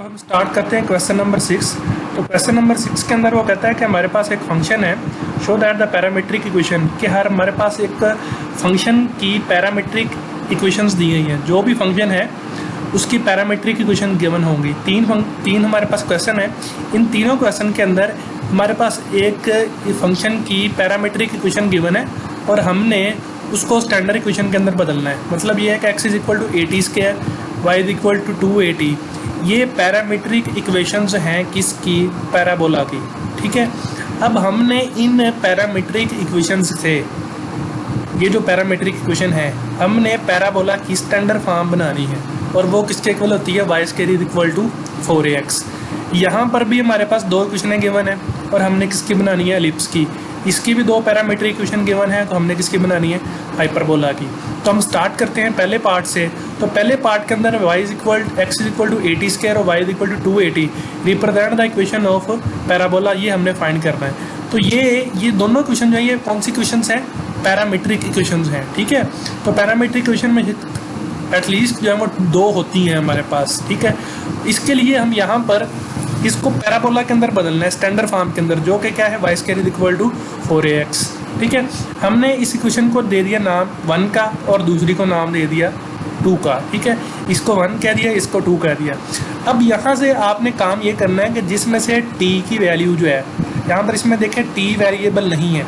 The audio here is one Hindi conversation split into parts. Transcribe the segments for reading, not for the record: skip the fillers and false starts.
हम स्टार्ट करते हैं क्वेश्चन नंबर 6। तो क्वेश्चन नंबर 6 के अंदर वो कहता है कि हमारे पास एक फंक्शन है, show that the parametric equation, कि हमारे पास एक फंक्शन की पैरामीट्रिक इक्वेशंस दी गई हैं। जो भी फंक्शन है उसकी पैरामीट्रिक इक्वेशन गिवन होंगी। तीन हमारे पास क्वेश्चन है। इन तीनों क्वेश्चन के अंदर हमारे पास एक फंक्शन की पैरामीट्रिक इक्वेशन गिवन है और हमने उसको स्टैंडर्ड इक्वेशन के अंदर बदलना है। मतलब ये है कि x is equal to a t square, y is equal to 2at। ये पैरामीट्रिक इक्वेशंस हैं किसकी? पैराबोला की। ठीक है, अब हमने इन पैरामीट्रिक इक्वेशंस से ये जो पैरामीट्रिक इक्वेशन है हमने पैराबोला की स्टैंडर्ड फॉर्म बनानी है और वो किसके इक्वल होती है? Y square is equal to 4ax। यहाँ पर भी हमारे पास दो इक्वेशनें गिवन है और हमने किसकी बनानी है? एलिप्स की। इसकी भी दो पैरामीट्रिक इक्वेशन गिवन है तो हमने किसकी बनानी है? हाइपरबोला की। तो हम स्टार्ट करते हैं पहले पार्ट से। तो पहले पार्ट के अंदर x is equal to a t square और y is equal to 2at represent the equation of parabola, ये हमने फाइंड करना है। तो ये दोनों इक्वेशन जो है ये कौन सी इक्वेशंस हैं? पैरामीट्रिक इक्वेशंस हैं। ठीक है, तो पैरामीट्रिक इक्वेशन में एटलीस्ट जो है वो दो होती हैं हमारे पास। ठीक है, इसके लिए हम यहाँ पर इसको पैराबोला के अंदर बदलना है स्टैंडर्ड फॉर्म के अंदर, जो कि क्या है? Y square is equal to 4ax। ठीक है, हमने इस इक्वेशन को दे दिया नाम 1 का और दूसरी को नाम दे दिया 2 का। ठीक है, इसको 1 कह दिया, इसको 2 कह दिया। अब यहाँ से आपने काम ये करना है कि जिसमें से t की वैल्यू जो है, यहाँ पर इसमें देखें t वेरिएबल नहीं है।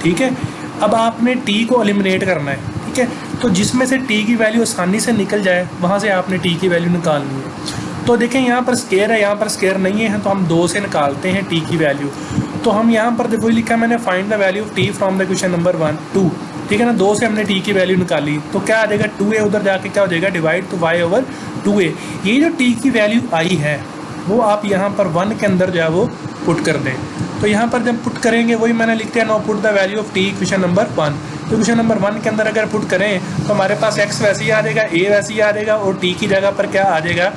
ठीक है, अब आपने t को एलिमिनेट करना है। ठीक है, तो जिसमें से t की वैल्यू आसानी से निकल जाए वहाँ से आपने t की वैल्यू निकालनी है। तो देखें यहाँ पर स्क्वायर है, यहाँ पर स्क्वायर नहीं है, तो हम 2 से निकालते हैं t की वैल्यू। तो हम यहाँ पर देखो लिखा मैंने find the value of t from the question number 1 2। ठीक है ना, 2 से हमने t की वैल्यू निकाली तो क्या आ जाएगा? 2a उधर जाके क्या हो जाएगा? डिवाइड तो y ओवर 2a। ये जो t की वैल्यू आई है वो आप यहाँ पर 1 के अंदर जो है वो पुट कर दें। तो यहाँ पर जब पुट करेंगे वही मैंने लिखते हैं know put the value of t question number 1। तो क्वेश्चन नंबर 1 के अंदर अगर पुट करें तो हमारे पास x वैसे ही आ जाएगा, a वैसे ही आ जाएगा और t की जगह पर क्या आ जाएगा?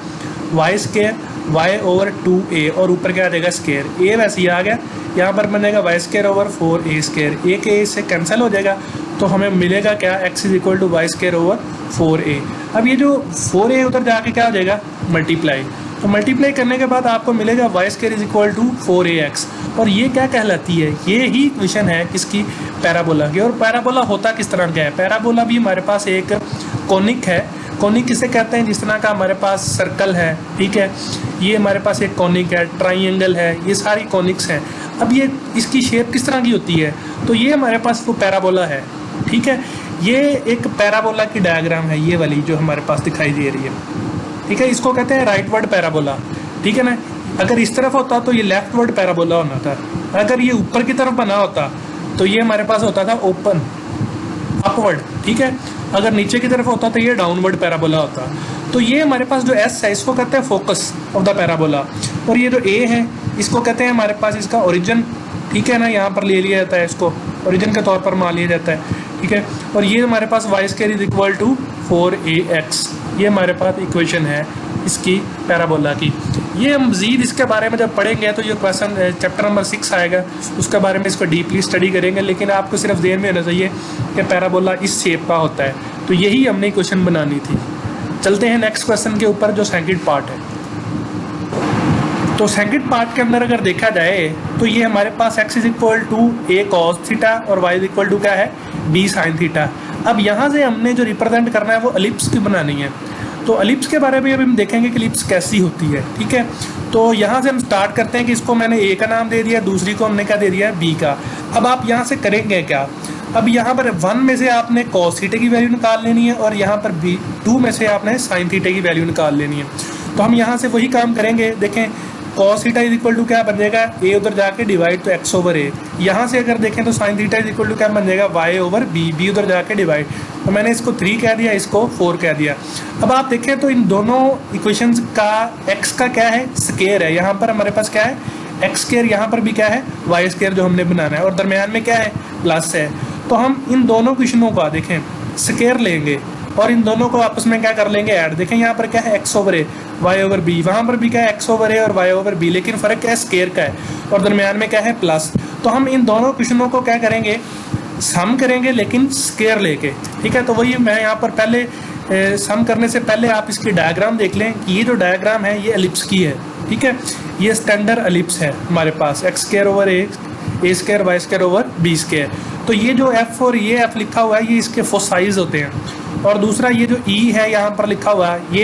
Y square Y over 2a और ऊपर क्या आ जाएगा? स्क्वायर। a वैसे ही आ गया, यहाँ पर बनेगा y square over 4a square. a के a से कैंसिल हो जाएगा तो हमें मिलेगा क्या? x is equal to y square over 4a। अब ये जो 4a उधर जाके क्या हो जाएगा? मल्टीप्लाई। तो मल्टीप्लाई करने के बाद आपको मिलेगा y square is equal to 4ax। और ये क्या कहलाती है? ये ही इक्वेशन है किसकी? पैराबोला की। और पैराबोला होता किस तरह का है? पैराबोला भी हमारे पास एक कॉनिक है। कॉनिक किसे कहते हैं? जिस तरह का हमारे पास सर्कल है। ठीक है, ये हमारे पास एक कॉनिक है, ट्राइंगल है, ये सारी कॉनिक्स हैं। अब ये इसकी शेप किस तरह की होती है? तो ये हमारे पास वो पैराबोला है। ठीक है, ये एक पैराबोला की डायग्राम है, ये वाली जो हमारे पास दिखाई दे रही है। ठीक है, इसको कहते हैं राइटवर्ड पैराबोला। ठीक है ना, अगर इस तरफ होता तो ये लेफ्टवर्ड पैराबोला होना था। अगर ये ऊपर की तरफ बना होता तो ये हमारे पास होता था ओपन अपवर्ड। ठीक है, अगर नीचे की तरफ होता तो ये डाउनवर्ड पैराबोला होता। तो ये हमारे पास जो एस है इसको कहते हैं फोकस ऑफ द पैराबोला, और ये जो ए है इसको कहते हैं हमारे पास इसका ओरिजिन। ठीक है ना, यहाँ पर ले लिया जाता है, इसको ओरिजिन के तौर पर मान लिया जाता है। ठीक है, और ये हमारे पास Y square is equal to 4ax, ये हमारे पास इक्वेशन है इसकी पैराबोला की। ये हम मज़ीद इसके बारे में जब पढ़ेंगे तो ये क्वेश्चन चैप्टर नंबर 6 आएगा, उसके बारे में इसको डीपली स्टडी करेंगे। लेकिन आपको सिर्फ ध्यान में होना चाहिए कि पैराबोला इस शेप का होता है। तो यही हमने क्वेश्चन बनानी थी। चलते हैं नेक्स्ट क्वेश्चन के ऊपर जो सेकंड पार्ट है। तो सेकंड पार्ट के अंदर अगर देखा जाए तो ये हमारे पास x is equal to a cos theta और y इज इक्वल टू क्या है? b sin theta. अब यहाँ से हमने जो रिप्रेजेंट करना है वो एलिप्स की बनानी है। तो एलिप्स के बारे में अभी हम देखेंगे कि एलिप्स कैसी होती है। ठीक है, तो यहाँ से हम स्टार्ट करते हैं कि इसको मैंने a का नाम दे दिया, दूसरी को हमने क्या दे दिया? b का। अब आप यहाँ से करेंगे क्या? अब यहाँ पर 1 में से आपने cos थीटा की वैल्यू निकाल लेनी है और यहाँ पर 2 में से आपने sin थीटा की वैल्यू निकाल लेनी है। तो हम यहाँ से वही काम करेंगे। देखें cos theta is equal to क्या बन जाएगा? a उधर जाके डिवाइड तो x ओवर a। यहाँ से अगर देखें तो sin theta is equal to क्या बन जाएगा? y ओवर b, b उधर जाके डिवाइड। तो मैंने इसको 3 कह दिया, इसको 4 कह दिया। अब आप देखें तो इन दोनों इक्वेशंस का x का क्या है? स्क्वायर है। यहाँ पर हमारे पास क्या है? x स्क्वायर, यहाँ पर भी क्या है? y स्क्वायर जो हमने बनाना है, और दरमियान में क्या है? प्लस है। तो हम इन दोनों इक्वेशनों का देखें स्क्वायर लेंगे और इन दोनों को आपस में क्या कर लेंगे? ऐड। देखें यहाँ पर क्या है? x over a, y over b, वहाँ पर भी क्या है? x ओवर a और y ओवर b, लेकिन फ़र्क क्या है? स्क्वायर का है, और दरमियान में क्या है? प्लस। तो हम इन दोनों इक्वेशनों को क्या करेंगे? सम करेंगे लेकिन स्क्वायर लेके। ठीक है, तो वही मैं यहाँ पर पहले सम करने से पहले आप इसकी डायग्राम देख लें कि ये जो डायग्राम है ये एलिप्स की है, ठीक है। ये स्टैंडर्ड एलिप्स है हमारे पास, X square over A square Y square over B square. तो ये जो एफ और ये एफ लिखा हुआ है ये इसके फोसाइज होते हैं। और दूसरा ये जो ई है यहाँ पर लिखा हुआ है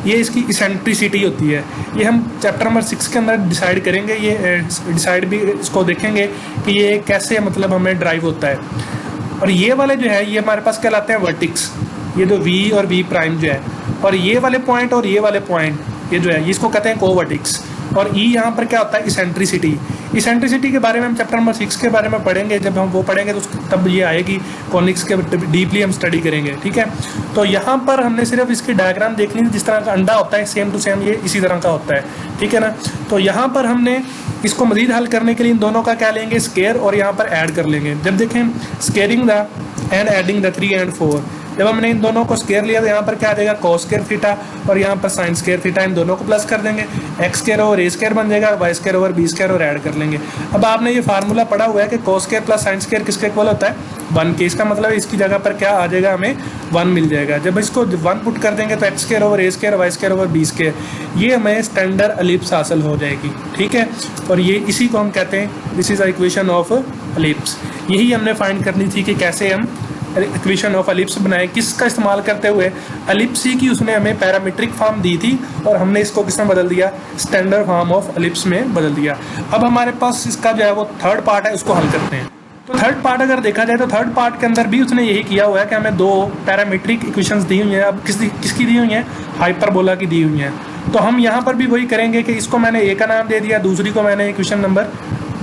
ये इसकी इसेंट्रिसिटी होती है। ये हम चैप्टर नंबर 6 के अंदर डिसाइड करेंगे, ये डिसाइड भी इसको देखेंगे कि ये कैसे मतलब हमें ड्राइव होता है। और ये वाले जो है ये हमारे पास कहलाते हैं वर्टिक्स, ये जो वी और वी प्राइम जो है, और ये वाले पॉइंट और ये वाले पॉइंट ये जो है इसको कहते हैं कोवर्टिक्स। और ई यहाँ पर क्या होता है, इसेंट्रिसिटी। इसेंट्रिसिटी के बारे में हम चैप्टर नंबर 6 के बारे में पढ़ेंगे, जब हम वो पढ़ेंगे तो तब ये आएगी, कॉनिक्स के डीपली हम स्टडी करेंगे, ठीक है। तो यहाँ पर हमने सिर्फ इसकी डायग्राम देखनी थी, जिस तरह का अंडा होता है सेम टू सेम ये इसी तरह का होता है, ठीक है ना। तो यहाँ पर हमने इसको मजीद हल करने के लिए इन दोनों का क्या लेंगे, स्केयर, और यहाँ पर ऐड कर लेंगे। जब देखें squaring the end adding the 3 and 4, जब हमने इन दोनों को स्केयर लिया तो यहाँ पर क्या आ जाएगा, कॉस स्केयर थीटा, और यहाँ पर साइन स्केयर थीटा, इन दोनों को प्लस कर देंगे, एक्स स्केयर ओवर ए स्केयर बन जाएगा, y square over B square, और ऐड कर लेंगे। अब आपने ये फार्मूला पढ़ा हुआ है कि cos square plus sine square किसके इक्वल होता है, 1 के। इसका मतलब इसकी जगह पर क्या आ जाएगा, हमें 1 मिल जाएगा। जब इसको 1 पुट कर देंगे तो एक्स स्केयर ओवर ए square, Y square over B square, ये हमें स्टैंडर्ड एलिप्स हासिल हो जाएगी, ठीक है। और ये इसी को हम कहते हैं this is equation of ellipse. यही हमने फाइंड करनी थी कि कैसे हम इक्वेशन ऑफ एलिप्स बनाए, किसका इस्तेमाल करते हुए, एलिप्स की उसने हमें पैरामीट्रिक फॉर्म दी थी और हमने इसको किसमें बदल दिया, स्टैंडर्ड फॉर्म ऑफ एलिप्स में बदल दिया। अब हमारे पास इसका जो है वो थर्ड पार्ट है, उसको हल करते हैं। तो थर्ड पार्ट अगर देखा जाए तो थर्ड पार्ट के अंदर भी उसने यही किया हुआ है कि हमें 2 पैरामीट्रिक इक्वेशंस दी हुई हैं। अब किसकी दी हुई हैं, हाइपरबोला की दी हुई हैं। तो हम यहाँ पर भी वही करेंगे कि इसको मैंने ए का नाम दे दिया, दूसरी को मैंने इक्वेशन नंबर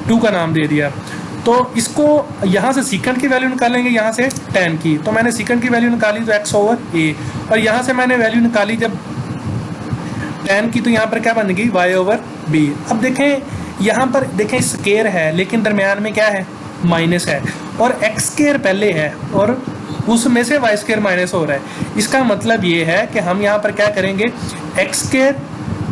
2 का नाम दे दिया। तो इसको यहाँ से सीकेंड की वैल्यू निकालेंगे, यहाँ से tan की। तो मैंने सीकेंड की वैल्यू निकाली तो x ओवर a, और यहाँ से मैंने वैल्यू निकाली जब tan की, तो यहाँ पर क्या बन गई, y ओवर b। अब देखें यहाँ पर देखें स्केयर है लेकिन दरमियान में क्या है, माइनस है, और x स्केयर पहले है और उसमें से y स्केयर माइनस हो रहा है। इसका मतलब ये है कि हम यहाँ पर क्या करेंगे, x square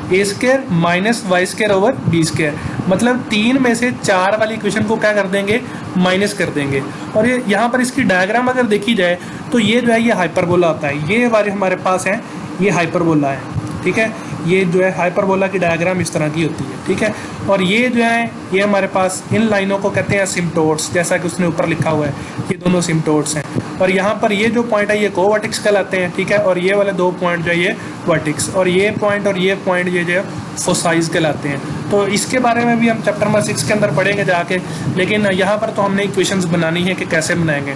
A square minus Y square over B square, मतलब 3 में से 4 वाली इक्वेशन को क्या कर देंगे, माइनस कर देंगे। और ये यहाँ पर इसकी डायग्राम अगर देखी जाए तो ये जो है ये हाइपरबोला होता है, ये वाले हमारे पास है, ये हाइपरबोला है, ठीक है। ये जो है हाइपरबोला की डायग्राम इस तरह की होती है, ठीक है। और ये जो है ये हमारे पास इन लाइनों को कहते हैं सिम्टोड्स, जैसा कि उसने ऊपर लिखा हुआ है, ये दोनों सिम्टोड्स हैं। और यहाँ पर ये जो पॉइंट है ये कोवर्टिक्स कहलाते हैं, ठीक है। और ये वाले 2 पॉइंट जो है ये वर्टिक्स, और ये पॉइंट ये जो है फोसाइज कहलाते हैं। तो इसके बारे में भी हम चैप्टर नंबर 6 के अंदर पढ़ेंगे जाके, लेकिन यहाँ पर तो हमने इक्वेशंस बनानी है कि कैसे बनाएंगे।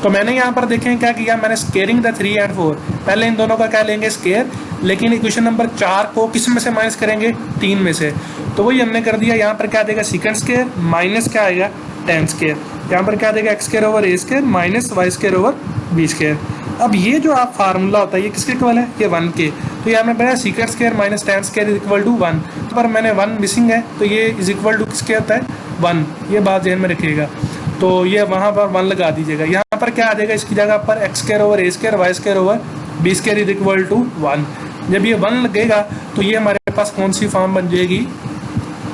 तो मैंने यहाँ पर देखें क्या किया, मैंने स्केयरिंग द 3 and 4, पहले इन दोनों का क्या लेंगे, स्केयर, लेकिन इक्वेशन नंबर 4 को किस में से माइनस करेंगे, 3 में से। तो वही हमने कर दिया। यहाँ पर क्या देगा, सेकंड स्केयर माइनस क्या आएगा, tan स्केयर। यहाँ पर क्या देगा, एक्स स्केयर ओवर ए square minus Y square over B square. अब ये जो आप फार्मूला होता है ये किसके इक्वल है, ये 1 के। तो ये हमने बताया second square minus tan square is equal to 1, पर मैंने 1 मिसिंग है तो ये इज इक्वल टू किसके होता है, 1। ये बात ध्यान में रखिएगा। तो ये वहाँ पर 1 लगा दीजिएगा। यहाँ पर क्या आ जाएगा, इसकी जगह पर x square over A square Y square over B square is equal to 1। जब ये 1 लगेगा तो ये हमारे पास कौन सी फॉर्म बन जाएगी,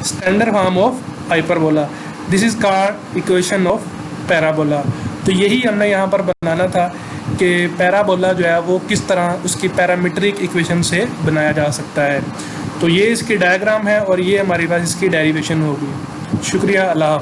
standard form of hyperbola. This is called equation of parabola. तो यही हमने यहाँ पर बनाना था कि पैराबोला जो है वो किस तरह उसकी पैरामीट्रिक इक्वेशन से बनाया जा सकता है। तो ये इसकी डायग्राम है और ये हमारे पास इसकी डेरिवेशन होगी। शुक्रिया, अल्लाह।